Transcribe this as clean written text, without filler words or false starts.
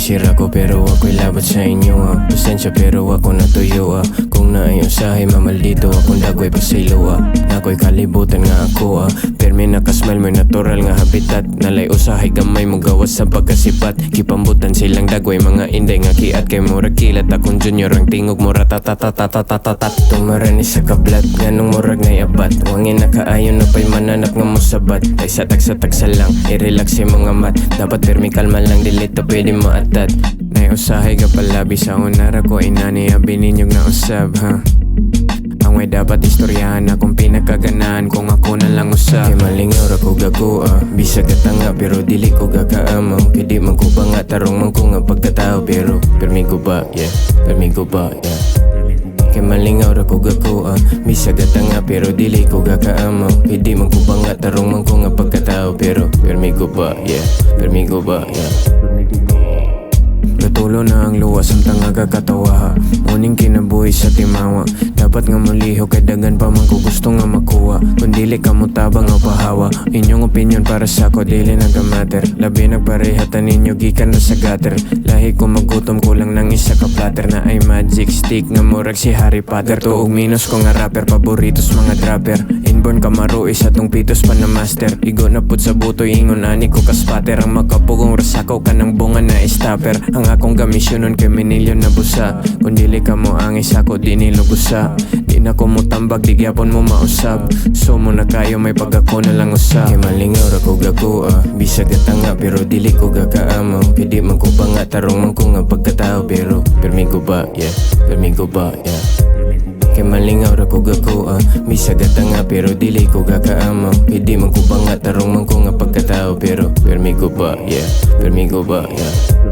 sira ko pero ako'y labot sa inyo Pasensya pero ako natuyo Kung naay usahay mamaldito akong dagoy pasaylo Nako'y kalibutan nga ako Permi nakasmile mo'y natural nga habitat Nalay usahay gamay mo gawas sa pagkasipat Kipambutan silang dagoy mga inday nga kiat Kay murag kilat akong junior ang tingog mo ratatatatatatat Tumarani sa kablat nganong murag na abat Wangin nakaayon na pa'y mananap nga mo sabat Ay satag-satag sa lang i-relax yung mga mat Dapat permi kalma lang dilito pwede maatat Nay usahay ka palabi sa unara ko inani abininyog na usab Ang may dapat istoryahan akong pinakaganahan kung ako na lang usab Kay malingaw ra ko gago Bisag katanga pero dili ko gakaamaw Kay di man ko ba nga tarong man ko nga pagkatao Pero permi ko ba, yeah, permi ko ba, yeah Kay malingaw ra ko gago Bisag katanga pero dili ko gakaamaw Kay di man ko ba nga tarong man ko nga pagkatao Pero permi ko ba, yeah, permi ko ba, yeah Gatulo na ang luwas ang tanga kakatawa Muning kinabuhi sa timawa Dapat nga muliho kay dagan pa man ko gusto nga makuha Kung dili ka mo tabang o pahawa Inyong opinion para sa ko dili nagamater Labi nagparehatan ninyo gikan na sa gutter Lahi ko magutom kulang ng isa ka platter Na ay magic stick nga murag si Harry Potter Tuog minus ko nga rapper Paboritos mga dropper Inborn kamaro isa tong pitos pa na master Igo na put sa butoy ingon ani ko kaspatter Ang makapugong rasakaw ka ng bunga na stopper Ang akong gamisyonon kay minilyon na busa Kung dili ka mo angis ako di nilugusa Di na ko mo tambag di gyapon mo mausab So mo na kayo may pag ako na lang usab Kay malingaw ra ko gago Bisag katanga pero dili ko gakaamaw Kay di man ko pa nga tarong man ko nga pagkatao Pero permi ko ba, yeah, permi ko ba, yeah Kay malingaw ra ko gago Bisag katanga pero dili ko gakaamaw Kay di man ko pa nga tarong man ko nga pagkatao Pero permi ko ba, yeah, permi ko ba, yeah